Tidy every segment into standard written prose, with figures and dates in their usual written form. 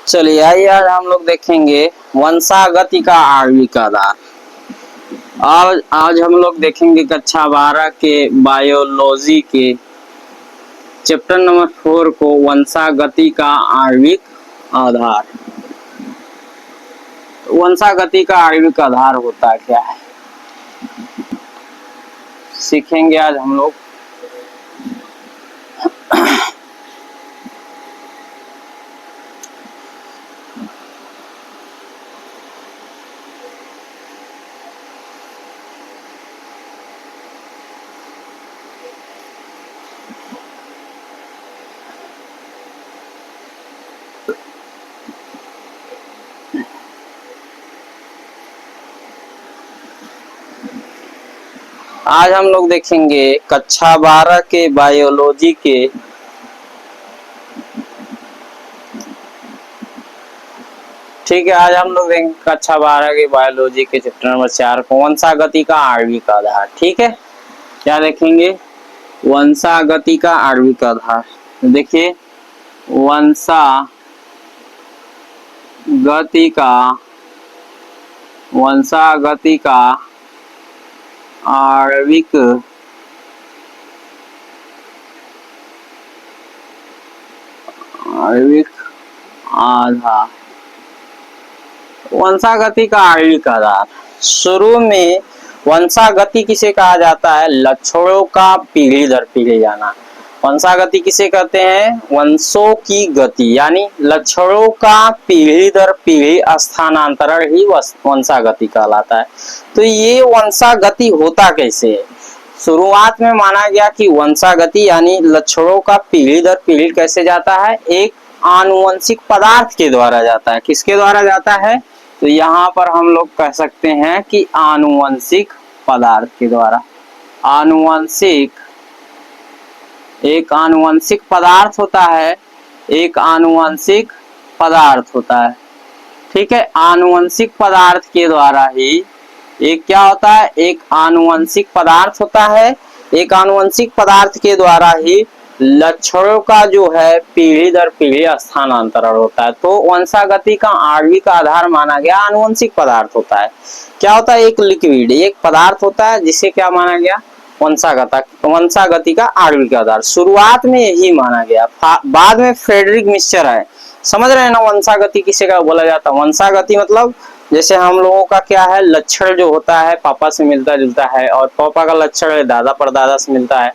चलिए आइए आज हम लोग देखेंगे वंशागति का आणविक आधार। आज हम लोग देखेंगे कक्षा 12 के बायोलॉजी के चैप्टर नंबर 4 को वंशागति का आणविक आधार। वंशागति का आणविक आधार होता क्या है सीखेंगे आज हम लोग। आज हम लोग देखेंगे कक्षा 12 के बायोलॉजी के आज हम लोग देखेंगे कक्षा 12 के बायोलॉजी के चैप्टर नंबर 4 को वंशागति का आणविक आधार। ठीक है, क्या देखेंगे? वंशागति का आणविक आधार। देखिए वंशागति का आणविक आधार। वंशागति का आणविक आधार। शुरू में वंशागति किसे कहा जाता है? लक्षणों का पीढ़ी दर पीढ़ी जाना। वंशागति किसे कहते हैं? वंशों की गति यानी लक्षणों का पीढ़ी दर पीढ़ी स्थानांतरण ही वंशागति कहलाता है। तो ये वंशागति होता कैसे है? शुरुआत में माना गया कि वंशागति यानी लक्षणों का पीढ़ी दर पीढ़ी कैसे जाता है? एक आनुवंशिक पदार्थ के द्वारा जाता है। किसके द्वारा जाता है? तो यहाँ पर हम लोग कह सकते हैं कि आनुवंशिक पदार्थ के द्वारा। एक आनुवंशिक पदार्थ होता है, एक आनुवंशिक पदार्थ होता है। ठीक है, आनुवंशिक पदार्थ के द्वारा ही एक क्या होता है? एक आनुवंशिक पदार्थ होता है। एक आनुवंशिक पदार्थ के द्वारा ही लक्षणों का जो है पीढ़ी दर पीढ़ी स्थानांतरण होता है। तो वंशागति का आणविक आधार माना गया आनुवंशिक पदार्थ होता है। क्या होता है? एक लिक्विड, एक पदार्थ होता है जिसे क्या माना गया? वंशागति का आणविक आधार। शुरुआत में यही माना गया, बाद में फ्रेडरिक मिक्सचर है। समझ रहे हैं ना वंशागति किसे का बोला जाता है? वंशागति मतलब जैसे हम लोगों का क्या है, लक्षण जो होता है पापा से मिलता जुलता है और पापा का लक्षण दादा परदादा से मिलता है,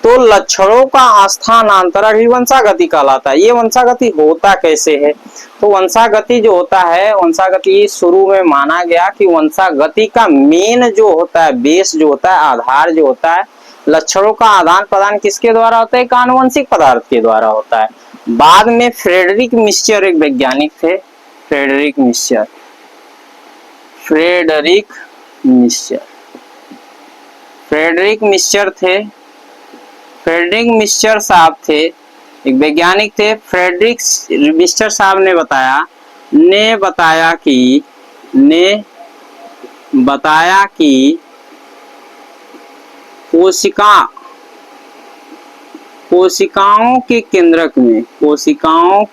तो लक्षणों का स्थानांतरण ही वंशागति कहलाता है। ये वंशागति होता कैसे है? तो वंशागति जो होता है, वंशागति शुरू में माना गया कि वंशागति का मेन जो होता है, बेस जो होता है, आधार जो होता है, लक्षणों का आदान प्रदान किसके द्वारा होता है? एक आनुवंशिक पदार्थ के द्वारा होता है। बाद में फ्रेडरिक मिक्सचर एक वैज्ञानिक थे, फ्रेडरिक मिक्सचर साहब थे, एक वैज्ञानिक थे। फ्रेडरिक मिक्सचर साहब ने बताया कि कोशिकाओं के केंद्रक में कोशिकाओं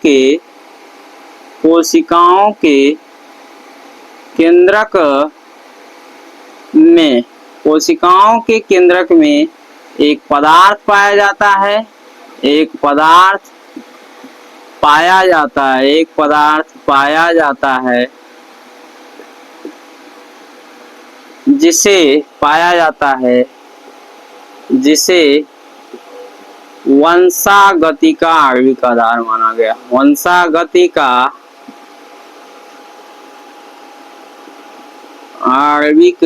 के केंद्रक में एक पदार्थ पाया जाता है, एक पदार्थ पाया जाता है जिसे वंशागति का आणविक आधार माना गया। वंशागति का आणविक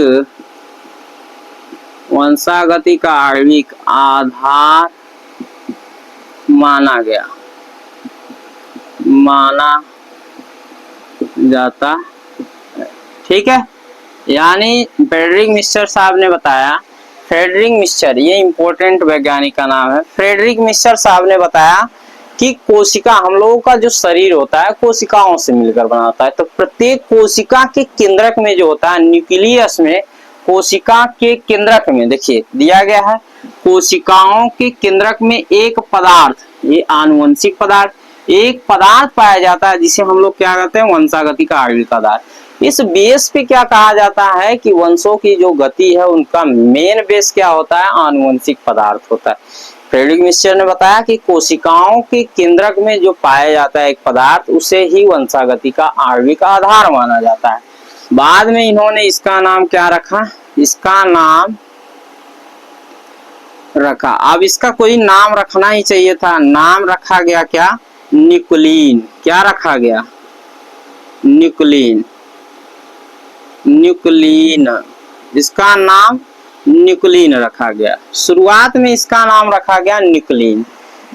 आधार माना जाता है। ठीक है, यानी फ्रेडरिक मिक्सचर साहब ने बताया, फ्रेडरिक मिक्सचर ये इंपॉर्टेंट वैज्ञानिक का नाम है। फ्रेडरिक मिक्सचर साहब ने बताया कि कोशिका, हम लोगों का जो शरीर होता है कोशिकाओं से मिलकर बना होता है। तो प्रत्येक कोशिका के केंद्रक में जो होता है, न्यूक्लियस में, कोशिका के केंद्रक में देखिए दिया गया है, कोशिकाओं के केंद्रक में एक पदार्थ, ये आनुवंशिक पदार्थ, एक पदार्थ पाया जाता है जिसे हम लोग क्या कहते हैं, वंशागति का आणविक आधार। इस बेस पे क्या कहा जाता है कि वंशों की जो गति है उनका मेन बेस क्या होता है, आनुवंशिक पदार्थ होता है। फ्रेडरिक मिस्चर ने बताया कि कोशिकाओं के केंद्रक में जो पाया जाता है एक पदार्थ, उसे ही वंशागति का आणविक आधार माना जाता है। बाद में इन्होंने इसका नाम क्या रखा, इसका नाम रखा, अब इसका कोई नाम रखना ही चाहिए था, नाम रखा गया क्या, न्यूक्लिन। क्या रखा गया, न्यूक्लिन। न्यूक्लिन, इसका नाम न्यूक्लिन रखा गया। शुरुआत में इसका नाम रखा गया न्यूक्लिन।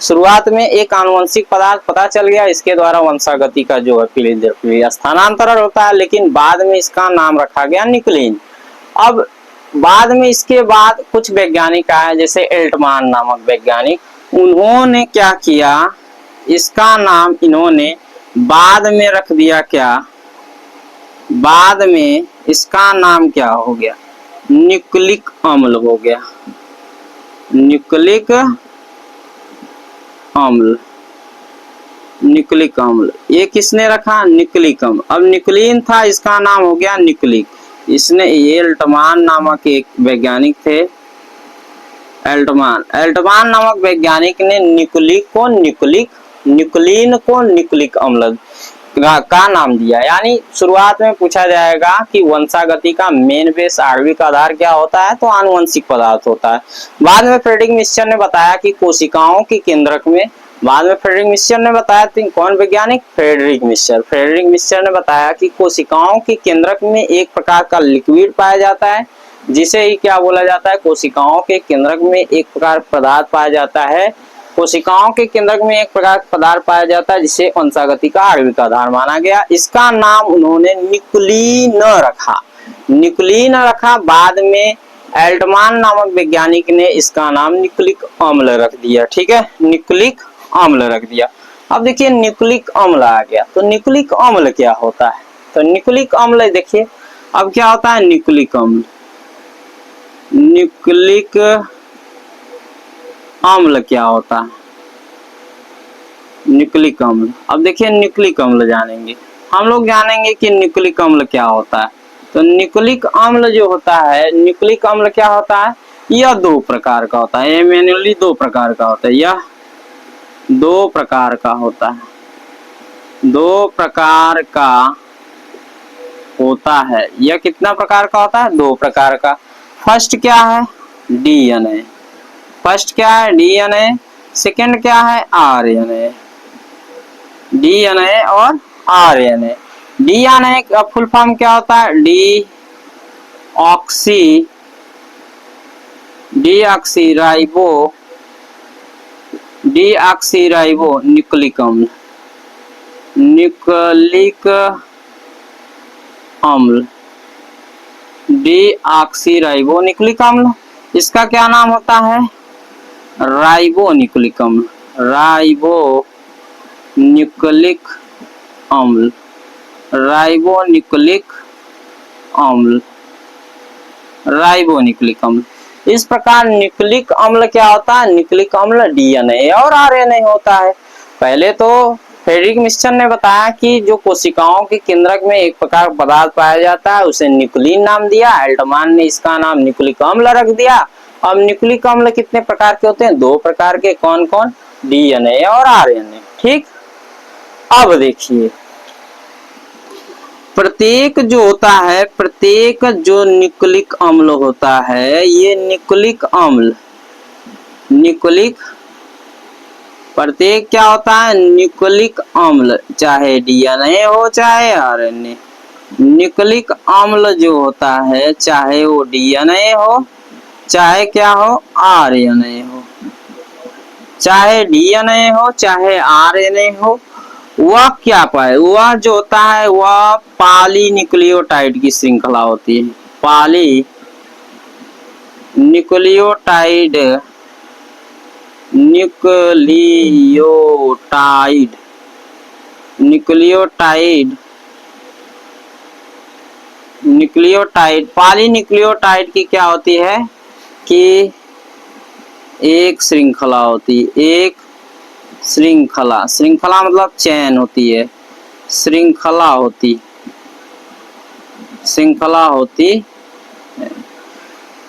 शुरुआत में एक आनुवंशिक पदार्थ पता चल गया, इसके द्वारा वंशागति का जो है पीढ़ी स्थानांतरण होता है, लेकिन बाद में इसका नाम रखा गया न्यूक्लिन। अब बाद में इसके बाद कुछ वैज्ञानिक आए, जैसे एल्टमान नामक वैज्ञानिक, उन्होंने क्या किया, इसका नाम इन्होंने बाद में रख दिया क्या, बाद में इसका नाम क्या हो गया, न्यूक्लिक अम्ल हो गया। न्यूक्लिक अम्ल, न्यूक्लिक अम्ल, ये किसने रखा, न्यूक्लिक अम्ल। अब न्यूक्लिन था, इसका नाम हो गया न्यूक्लिक। इसने, ये एल्टमान नामक एक वैज्ञानिक थे, एल्टमान नामक वैज्ञानिक ने न्यूक्लिन को न्यूक्लिक अम्ल का नाम दिया। यानी शुरुआत में पूछा जाएगा कि वंशागति का मेन बेस आणविक आधार क्या होता है, तो आनुवंशिक पदार्थ होता है। बाद में फ्रेडरिक मिस्चर ने बताया कि कोशिकाओं के केंद्रक में, बाद में फ्रेडरिक मिस्चर ने बताया, कौन वैज्ञानिक, फ्रेडरिक मिस्चर ने बताया कि कोशिकाओं के केंद्रक में एक प्रकार का लिक्विड पाया जाता है, जिसे ही क्या बोला जाता है, कोशिकाओं के केंद्रक में एक प्रकार पदार्थ पाया जाता है, कोशिकाओं के केंद्रक में एक प्रकार पदार्थ पाया जाता है जिसे वंशागति का आणविक आधार माना गया। इसका नाम उन्होंने न्यूक्लिन रखा। बाद में एल्टमान नामक वैज्ञानिक ने इसका नाम न्यूक्लिक अम्ल रख दिया। ठीक है, न्यूक्लिक अम्ल रख दिया। अब देखिए न्यूक्लिक अम्ल आ गया, तो न्यूक्लिक अम्ल क्या होता है, तो न्यूक्लिक अम्ल देखिए अब क्या होता है, न्यूक्लिक अम्ल क्या होता है, न्यूक्लिक अम्ल। अब देखिए न्यूक्लिक अम्ल जानेंगे, हम लोग जानेंगे कि न्यूक्लिक अम्ल क्या होता है। तो न्यूक्लिक अम्ल जो होता है, न्यूक्लिक अम्ल क्या होता है, यह दो प्रकार का होता है, मेनली दो प्रकार का होता है, यह दो प्रकार का होता है, दो प्रकार का होता है। यह कितना प्रकार का होता है, दो प्रकार का। फर्स्ट क्या है, डीएनए, फर्स्ट क्या है, डीएनए, सेकंड क्या है, आरएनए। डीएनए और आरएनए। डीएनए का फुल फॉर्म क्या होता है, डीऑक्सीराइबो न्यूक्लिक अम्ल, डीऑक्सीराइबो न्यूक्लिक अम्ल। इसका क्या नाम होता है, राइबो न्यूक्लिक अम्ल, राइबो न्यूक्लिक अम्ल, राइबो न्यूक्लिक अम्ल, राइबो न्यूक्लिक अम्ल। इस प्रकार न्यूक्लिक अम्ल क्या होता है, न्यूक्लिक अम्ल डीएनए और आरएनए होता है। पहले तो फ्रेडरिक मिस्चर ने बताया कि जो कोशिकाओं के केंद्रक में एक प्रकार पदार्थ पाया जाता है उसे न्यूक्लिन नाम दिया, एल्टमान ने इसका नाम न्यूक्लिक अम्ल रख दिया। अब न्यूक्लिक अम्ल कितने प्रकार के होते हैं, दो प्रकार के, कौन कौन, डीएनए और आरएनए। ठीक, अब देखिए प्रत्येक जो होता है, प्रत्येक जो न्यूक्लिक अम्ल होता है, ये न्यूक्लिक अम्ल, प्रत्येक क्या होता है, न्यूक्लिक अम्ल, चाहे डीएनए हो चाहे आरएनए। न्यूक्लिक अम्ल जो होता है, चाहे वो डीएनए हो चाहे क्या हो, आरएनए हो, चाहे डीएनए हो चाहे आरएनए हो, वह क्या पाए, वह जो होता है वह पॉलीन्यूक्लियोटाइड की श्रृंखला होती है। पॉलीन्यूक्लियोटाइड, पॉलीन्यूक्लियोटाइड की क्या होती है कि एक श्रृंखला होती है, एक श्रृंखला, श्रृंखला मतलब चैन होती है, श्रृंखला होती, श्रृंखला होती।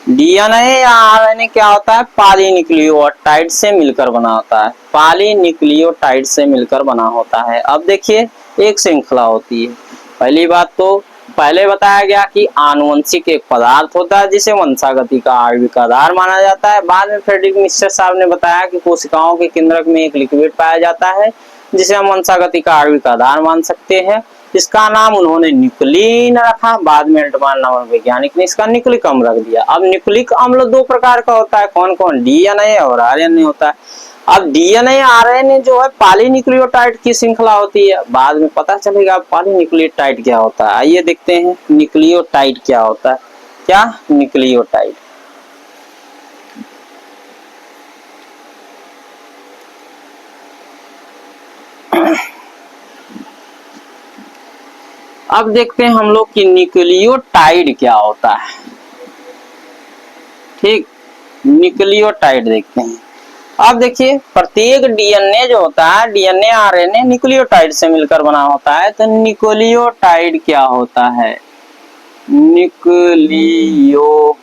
डीएनए या आरएनए क्या होता है, पॉलीन्यूक्लियोटाइड से मिलकर बना होता है, पॉलीन्यूक्लियोटाइड से मिलकर बना होता है। अब देखिए एक श्रृंखला होती है। पहली बात तो पहले बताया गया कि आनुवंशिक एक पदार्थ होता है जिसे वंशागति का आणविक आधार माना जाता है। बाद में फ्रेडरिक मिस्टर साहब ने बताया कि कोशिकाओं के केंद्रक में एक लिक्विड पाया जाता है जिसे हम वंशागति का आणविक आधार मान सकते हैं। इसका नाम उन्होंने न्यूक्लिन रखा। बाद में अल्टमान नामक वैज्ञानिक ने इसका न्यूक्लिक अम्ल रख दिया। अब न्यूक्लिक अम्ल दो प्रकार का होता है, कौन कौन, डीएनए और आरएनए होता है। अब डीएनए आरएनए जो है पॉलीन्यूक्लियोटाइड की श्रृंखला होती है। बाद में पता चलेगा पॉलीन्यूक्लियोटाइड क्या होता है। आइए देखते हैं न्यूक्लियोटाइड क्या होता है। क्या न्यूक्लियोटाइड, अब देखते हैं हम लोग कि न्यूक्लियोटाइड क्या होता है। ठीक, न्यूक्लियोटाइड देखते हैं। अब देखिए प्रत्येक डीएनए जो होता है, डीएनए आरएनए न्यूक्लियोटाइड से मिलकर बना होता है। तो न्यूक्लियोटाइड क्या होता है, न्यूक्लियोटाइड,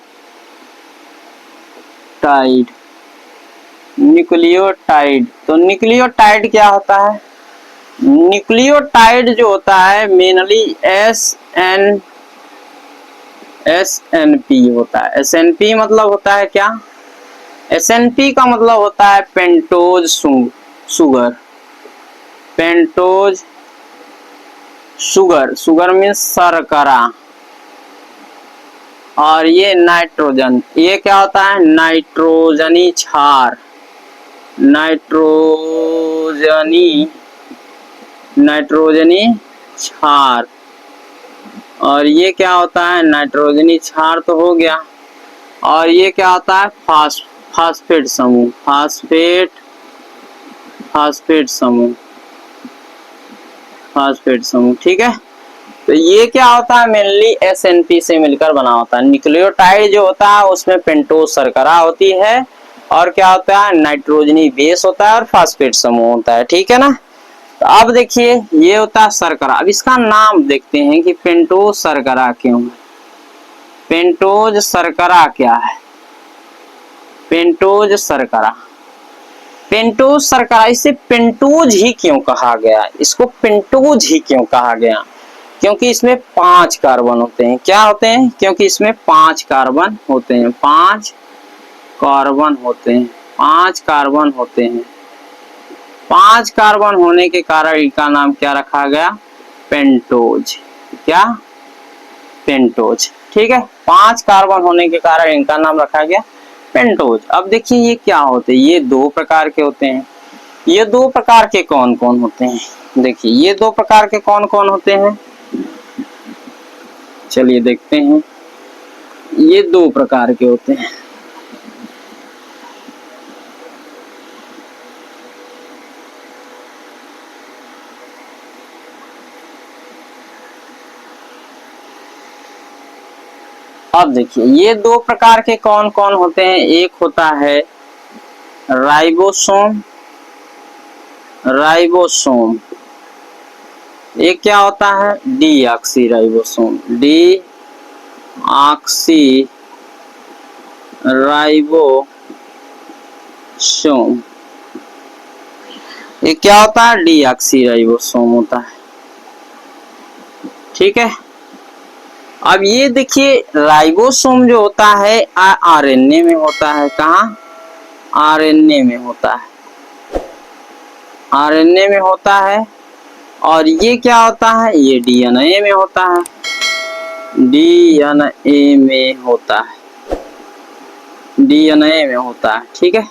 न्यूक्लियोटाइड। तो न्यूक्लियोटाइड क्या होता है, न्यूक्लियोटाइड जो होता है मेनली एसएनपी होता है। एसएनपी मतलब होता है क्या, एसएनपी का मतलब होता है pentose sugar, pentose sugar, sugar means शर्करा। और ये नाइट्रोजन, ये क्या होता है, नाइट्रोजनी क्षार, नाइट्रोजनी क्षार। और ये क्या होता है, नाइट्रोजनी क्षार तो हो गया। और ये क्या होता है, फास्फेट समूह, फास्फेट समूह। ठीक है, तो ये क्या होता है, मेनली एसएनपी से मिलकर बना होता है। न्यूक्लियोटाइड जो होता है उसमें पेंटोज शर्करा होती है, और क्या होता है, नाइट्रोजनी बेस होता है और फास्फेट समूह होता है। ठीक है ना। तो अब देखिए ये होता है शर्करा। अब इसका नाम देखते हैं कि पेंटोज शर्करा क्यों है, पेंटोज शर्करा क्या है, पेंटोज शर्करा, पेंटोज शर्करा, इसे पेंटोज ही क्यों कहा गया, इसको पेंटोज ही क्यों कहा गया, क्योंकि इसमें 5 कार्बन होते हैं। क्या होते हैं, क्योंकि इसमें 5 कार्बन होते हैं, 5 कार्बन होते हैं, 5 कार्बन होते हैं। 5 कार्बन होने के कारण इनका नाम क्या रखा गया, पेंटोज। क्या, पेंटोज। ठीक है, 5 कार्बन होने के कारण इनका नाम रखा गया पेंटोज। अब देखिए ये क्या होते हैं, ये 2 प्रकार के होते हैं। ये 2 प्रकार के कौन कौन होते हैं, देखिए ये 2 प्रकार के कौन कौन होते हैं, चलिए देखते हैं। ये 2 प्रकार के होते हैं। अब देखिए ये 2 प्रकार के कौन कौन होते हैं। एक होता है राइबोसोम, राइबोसोम। एक क्या होता है, डीऑक्सी राइबोसोम, डीऑक्सी राइबोसोम। ये क्या होता है, डीऑक्सी राइबोसोम होता है। ठीक है, अब ये देखिए राइबोसोम जो होता है आरएनए में होता है। कहाँ, आरएनए में होता है, आरएनए में होता है। और ये क्या होता है, ये डीएनए में होता है, डीएनए में होता है, डीएनए में होता है। ठीक है,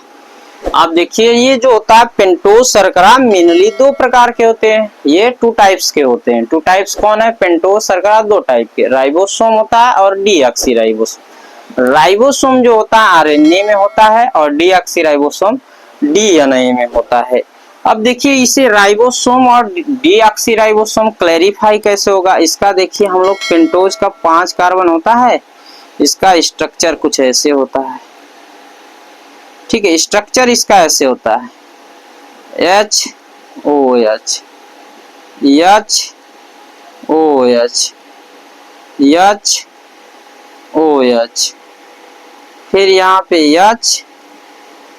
आप देखिए ये जो होता है पेंटोज शर्करा मेनली 2 प्रकार के होते हैं। ये 2 टाइप्स के होते हैं। 2 टाइप्स कौन है, पेंटोज शर्करा 2 टाइप के, राइबोसोम होता है और डीऑक्सी राइबोसोम। राइबोसोम जो होता है आरएनए में होता है और डीऑक्सी राइबोसोम डीएनए में होता है। अब देखिए इसे राइबोसोम और डीऑक्सी राइबोसोम क्लैरिफाई कैसे होगा, इसका देखिए हम लोग पेंटोज का 5 कार्बन होता है, इसका स्ट्रक्चर कुछ ऐसे होता है। ठीक है, स्ट्रक्चर इसका ऐसे होता है, H O H, H O H, H O H, फिर यहाँ पे एच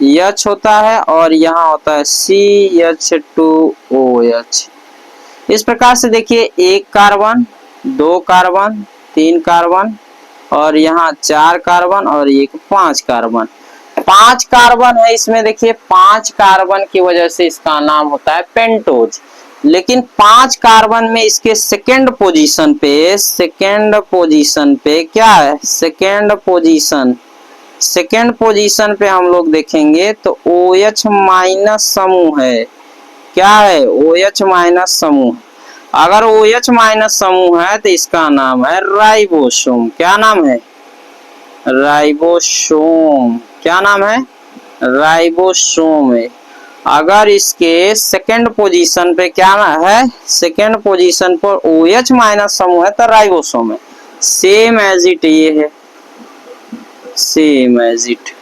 एच होता है और यहाँ होता है CH2OH। इस प्रकार से देखिए एक कार्बन, दो कार्बन, तीन कार्बन और यहाँ चार कार्बन और एक पांच कार्बन। पांच कार्बन है इसमें, देखिए पांच कार्बन की वजह से इसका नाम होता है पेंटोज। लेकिन पांच कार्बन में इसके सेकेंड पोजीशन पे क्या है, सेकेंड पोजीशन पे हम लोग देखेंगे तो OH माइनस समूह है। क्या है, OH माइनस समूह। अगर OH माइनस समूह है तो इसका नाम है राइबोसोम। क्या नाम है, राइबोसोम। क्या नाम है, राइबोसोम है। अगर इसके सेकेंड पोजीशन पे क्या है, सेकेंड पोजीशन पर OH माइनस समूह है तो राइबोसोम है। सेम एज इट ये है, सेम एज इट।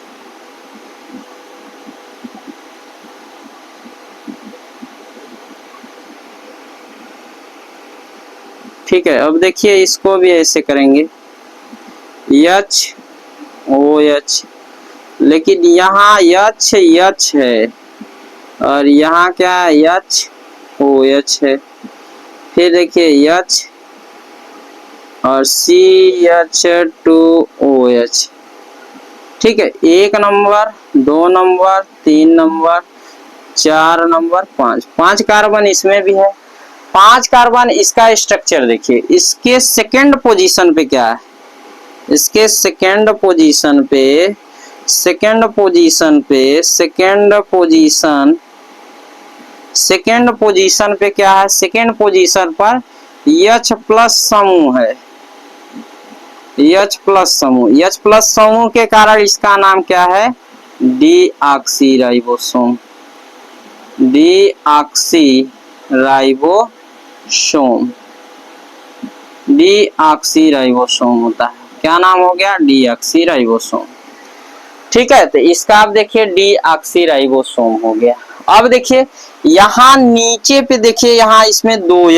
ठीक है, अब देखिए इसको भी ऐसे करेंगे HOH, लेकिन यहाँ H है और यहाँ क्या है, HOH है। फिर देखिए H और CH2OH। ठीक है, एक नंबर, दो नंबर, तीन नंबर, चार नंबर, पांच कार्बन इसमें भी है। पांच कार्बन, इसका स्ट्रक्चर देखिए, इसके सेकेंड पोजीशन पे क्या है, इसके सेकेंड पोजीशन पे क्या है, सेकेंड पोजीशन पर H प्लस समूह है, H प्लस समूह के कारण इसका नाम क्या है, डीऑक्सीराइबोसोम, डीऑक्सीराइबोसोम होता है। क्या नाम हो गया, डीऑक्सीराइबोसोम। ठीक है, तो इसका आप देखिए डीऑक्सीराइबोसोम हो गया। अब देखिए यहाँ नीचे पे देखिए, यहाँ इसमें दो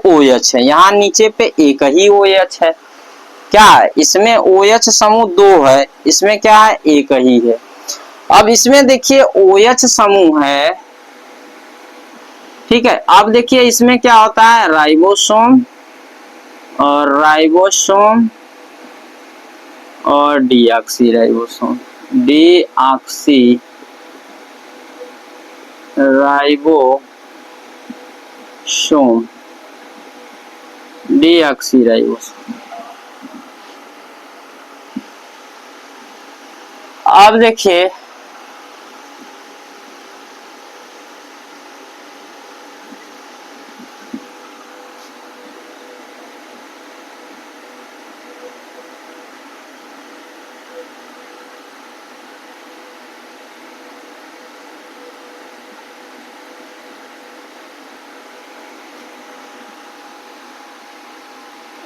OH है, यहाँ नीचे पे एक ही OH है। क्या है, इसमें OH समूह दो है, इसमें क्या है, एक ही है। अब इसमें देखिए OH समूह है। ठीक है, अब देखिए इसमें क्या होता है, राइबोसोम और डीऑक्सीराइबोसोम, डीऑक्सीराइबोसोम। अब देखिए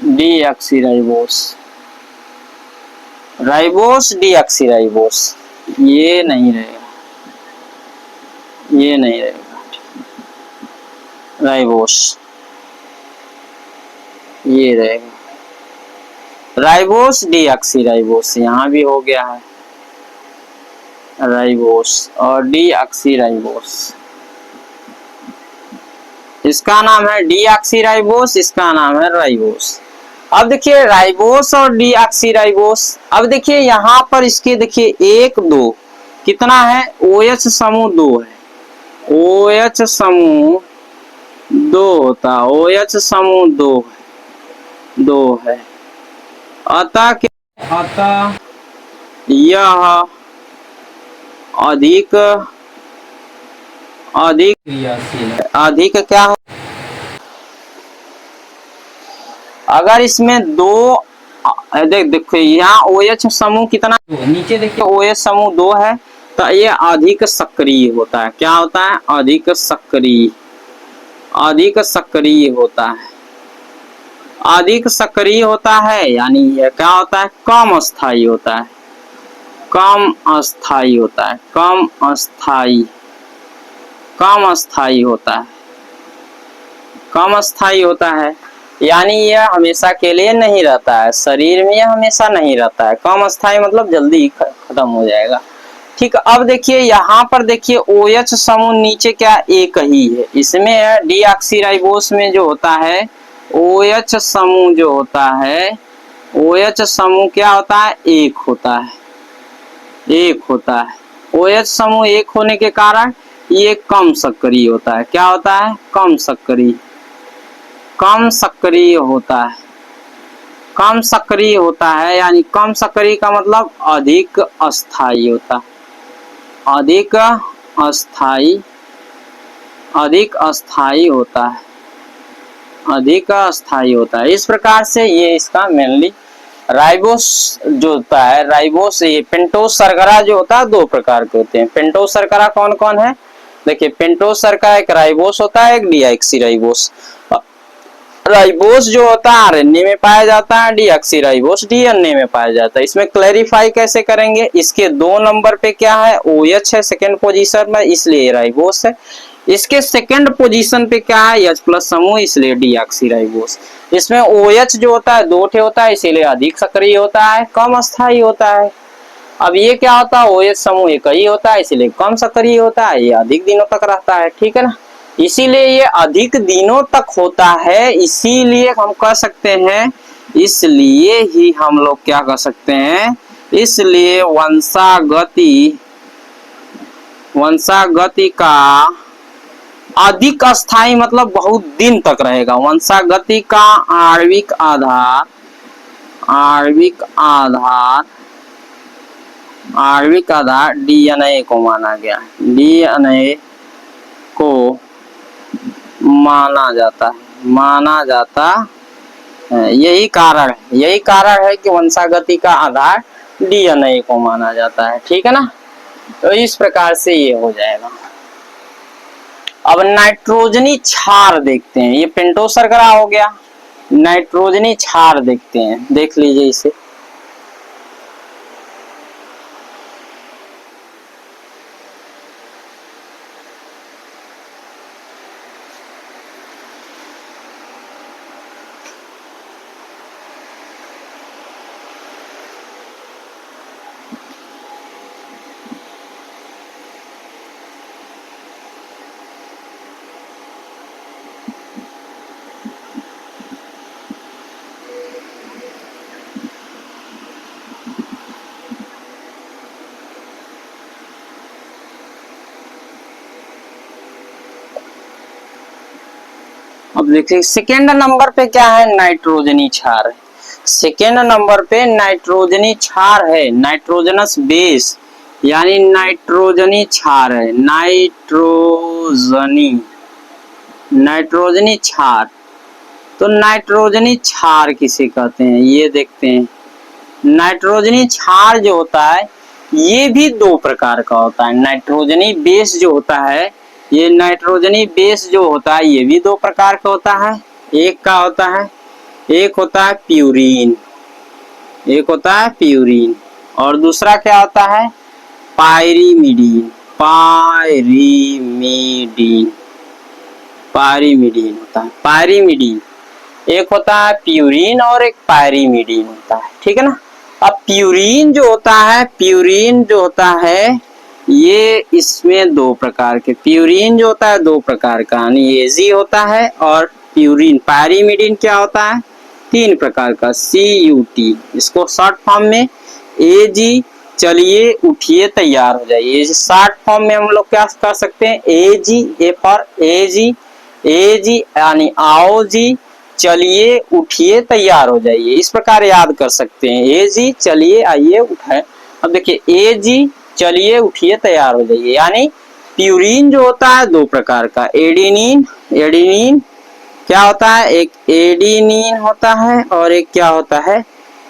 डीऑक्सीराइबोस, डीऑक्सीराइबोस, ये नहीं रहेगा, राइबोस, ये रहेगा राइबोस डीऑक्सीराइबोस। यहाँ भी हो गया है राइबोस और डीऑक्सीराइबोस। इसका नाम है डीऑक्सीराइबोस, इसका नाम है राइबोस। अब देखिए राइबोस और डीऑक्सीराइबोस। अब देखिए यहाँ पर इसके देखिए एक दो कितना है, OH समूह दो है, OH समूह दो होता, OH समूह दो है। अतः यह अधिक क्रियाशील है, अधिक क्या हो, अगर इसमें दो देखो यहाँ OH समूह कितना, नीचे देखिए OH समूह दो है तो ये अधिक सक्रिय होता है। क्या होता है, अधिक सक्रिय होता है, अधिक सक्रिय होता है। यानी ये क्या होता है, कम अस्थायी होता है, कम अस्थायी। कम अस्थाई होता है, कम अस्थाई होता है, यानी यह हमेशा के लिए नहीं रहता है, शरीर में यह हमेशा नहीं रहता है। कम अस्थाई मतलब जल्दी खत्म हो जाएगा। ठीक, अब देखिए यहाँ पर देखिए OH समूह नीचे क्या एक ही है, इसमें डीऑक्सीराइबोस में जो होता है OH समूह जो होता है, OH समूह क्या होता है, एक होता है, एक होता है। OH समूह एक होने के कारण ये कम सक्रिय होता है। क्या होता है, कम सक्रिय, कम सक्रिय होता है, कम सक्रिय होता है, यानी कम सक्रिय का मतलब अधिक अस्थायी होता है, अधिक अस्थायी, अधिक अस्थायी होता है, अधिक अस्थायी होता है। इस प्रकार से ये इसका मेनली राइबोस जो होता है, राइबोस ये पेंटोस शर्करा जो होता है दो प्रकार के होते हैं। पेंटोस शर्करा कौन कौन है, देखिए पेंटोस शर्करा एक राइबोस होता है, एक डीऑक्सीराइबोस। राइबोस जो होता है आरएनए में पाया जाता है, डीऑक्सीराइबोस डीएनए में पाया जाता है। इसमें क्लैरिफाई कैसे करेंगे, इसके 2 नंबर पे क्या है, OH है सेकंड पोजीशन में, इसलिए राइबोस है। इसके सेकंड पोजीशन पे क्या है, H+ समूह, इसलिए डीऑक्सीराइबोस। इसमें OH जो होता है 2 ठे होता है, इसीलिए अधिक सक्रिय होता है, कम अस्थायी होता है। अब ये क्या होता है, OH समूह एक ही होता है, इसीलिए कम सक्रिय होता है, ये अधिक दिनों तक रहता है। ठीक है ना, इसीलिए ये अधिक दिनों तक होता है, इसीलिए हम कह सकते हैं, इसलिए ही हम लोग क्या कह सकते हैं, इसलिए वंशागति का अधिक अस्थायी मतलब बहुत दिन तक रहेगा। वंशागति का आणविक आधार, आणविक आधार, आणविक आधार डीएनए को माना गया, डीएनए को माना जाता है, माना जाता है। यही कारण है, यही कारण है कि वंशागति का आधार डीएनए को माना जाता है। ठीक है ना, तो इस प्रकार से ये हो जाएगा। अब नाइट्रोजनी क्षार देखते हैं, ये पेंटोस शर्करा हो गया, नाइट्रोजनी क्षार देखते हैं, देख लीजिए इसे। अब देखिए सेकेंड नंबर पे क्या है, नाइट्रोजनी क्षार है। सेकेंड नंबर पे नाइट्रोजनी क्षार है, नाइट्रोजनस बेस यानी नाइट्रोजनी क्षार है, नाइट्रोजनी, नाइट्रोजनी क्षार। तो नाइट्रोजनी क्षार किसे कहते हैं, ये देखते हैं। नाइट्रोजनी क्षार जो होता है ये भी 2 प्रकार का होता है। नाइट्रोजनी बेस जो होता है, ये नाइट्रोजनी बेस जो होता है ये भी 2 प्रकार का होता है। एक का होता है, एक होता है प्यूरीन, एक होता है प्यूरीन, और दूसरा क्या होता है, पायरीमिडीन, पायरीमिडीन, पायरीमिडीन होता है, पायरीमिडीन। एक होता है प्यूरीन और एक पायरीमिडीन होता है। ठीक है ना, अब प्यूरीन जो होता है, प्यूरीन जो होता है ये इसमें 2 प्रकार के, प्यूरीन जो होता है 2 प्रकार का, यानी एजी होता है, और प्यूरीन पायरीमिडीन क्या होता है 3 प्रकार का, CUT, इसको शॉर्ट फॉर्म में एजी, चलिए उठिए तैयार हो जाइए। शॉर्ट फॉर्म में हम लोग क्या कर सकते हैं, एजी, ए फॉर एजी, एजी यानी आओ जी, चलिए उठिए तैयार हो जाइए, इस प्रकार याद कर सकते हैं। एजी चलिए आइए उठाए। अब देखिए एजी चलिए उठिए तैयार हो जाइए, यानी प्यूरीन जो होता है 2 प्रकार का, एडिनिन, एडिनिन क्या होता है, एक एडिनिन होता है और एक क्या होता है,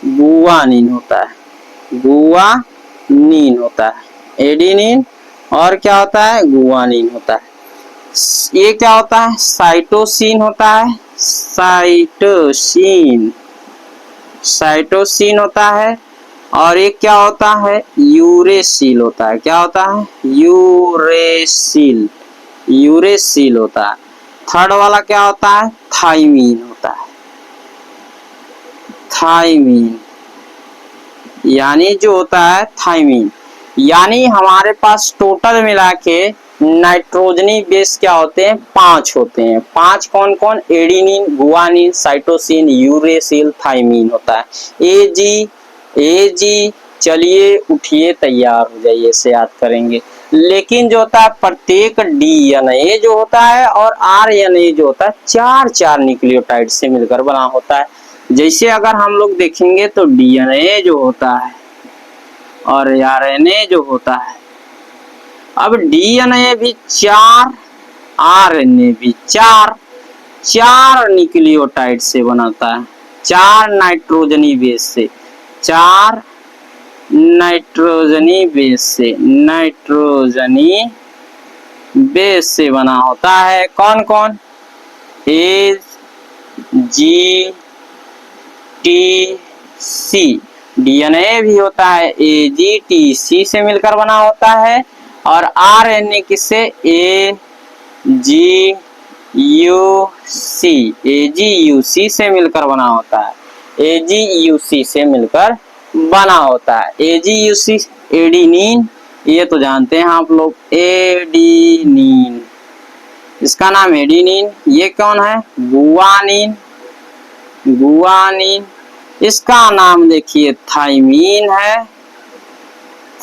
गुआनिन होता है, गुआनिन होता है, एडिनिन और क्या होता है, गुआनिन होता है। ये क्या होता है, साइटोसिन होता है, साइटोसिन, साइटोसिन होता है, और एक क्या होता है, यूरेसिल होता है। क्या होता है, यूरेसिल, यूरेसिल होता है। थर्ड वाला क्या होता है? थाइमीन होता है। थाइमीन यानी जो होता है थाइमीन, यानी हमारे पास टोटल मिला के नाइट्रोजनी बेस क्या होते हैं? 5 होते हैं। 5 कौन कौन? Adenine, guanine, cytosine, uracil, thymine होता है। एजी चलिए उठिए तैयार हो जाइए, इसे याद करेंगे। लेकिन जो होता है प्रत्येक डीएनए जो होता है और आरएनए जो होता है 4 न्यूक्लियोटाइड से मिलकर बना होता है। जैसे अगर हम लोग देखेंगे तो डीएनए जो होता है और आरएनए जो होता है, अब डीएनए भी 4, आरएनए भी 4 न्यूक्लियोटाइड से बनाता है। 4 नाइट्रोजनी बेस से, 4 नाइट्रोजनी बेस से बना होता है। कौन कौन? ए जी टी सी, डीएनए भी होता है AGTC से मिलकर बना होता है। और आरएनए किससे? AGUC से मिलकर बना होता है। AGUC से मिलकर बना होता है। AGUC एडिनिन, ये तो जानते हैं आप लोग, एडिनिन, इसका नाम एडिनिन। ये कौन है? गुआनिन, इसका नाम देखिए थाइमीन है,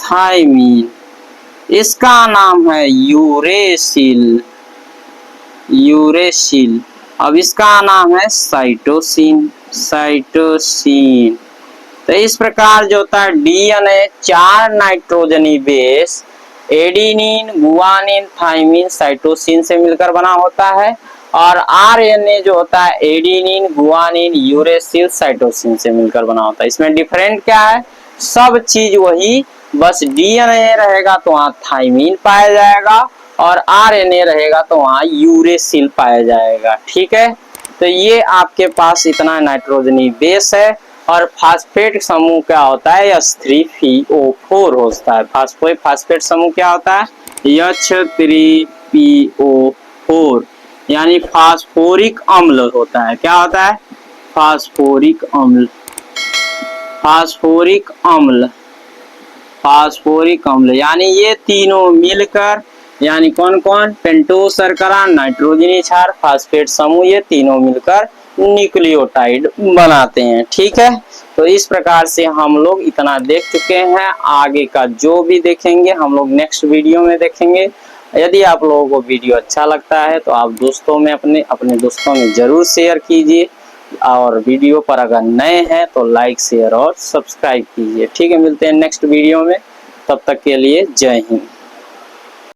थाइमीन। इसका नाम है यूरेसिल। अब इसका नाम है साइटोसिन। तो इस प्रकार जो होता है डीएनए 4 नाइट्रोजनी base adenine, guanine, thymine, cytosine से मिलकर बना होता है। और आरएनए जो होता है एडिनिन, गुआनिन, यूरेसिल, साइटोसिन से मिलकर बना होता है। इसमें डिफरेंट क्या है? सब चीज वही, बस डीएनए रहेगा तो वहाँ थाइमीन पाया जाएगा और आरएनए रहेगा तो वहाँ यूरेसिल पाया जाएगा। ठीक है, तो ये आपके पास इतना नाइट्रोजनी बेस है। और फास्फेट समूह क्या होता है? H3PO4 होता है। फास्फेट समूह क्या होता है? H3PO4 यानी फास्फोरिक अम्ल होता है। क्या होता है? फास्फोरिक अम्ल यानी ये तीनों मिलकर, यानी कौन कौन? पेंटोज शर्करा, नाइट्रोजनी क्षार, फास्फेट समूह, ये तीनों मिलकर न्यूक्लियोटाइड बनाते हैं। ठीक है, तो इस प्रकार से हम लोग इतना देख चुके हैं। आगे का जो भी देखेंगे हम लोग नेक्स्ट वीडियो में देखेंगे। यदि आप लोगों को वीडियो अच्छा लगता है तो आप दोस्तों में अपने दोस्तों में जरूर शेयर कीजिए। और वीडियो पर अगर नए हैं तो लाइक, शेयर और सब्सक्राइब कीजिए। ठीक है, मिलते हैं नेक्स्ट वीडियो में, तब तक के लिए जय हिंद।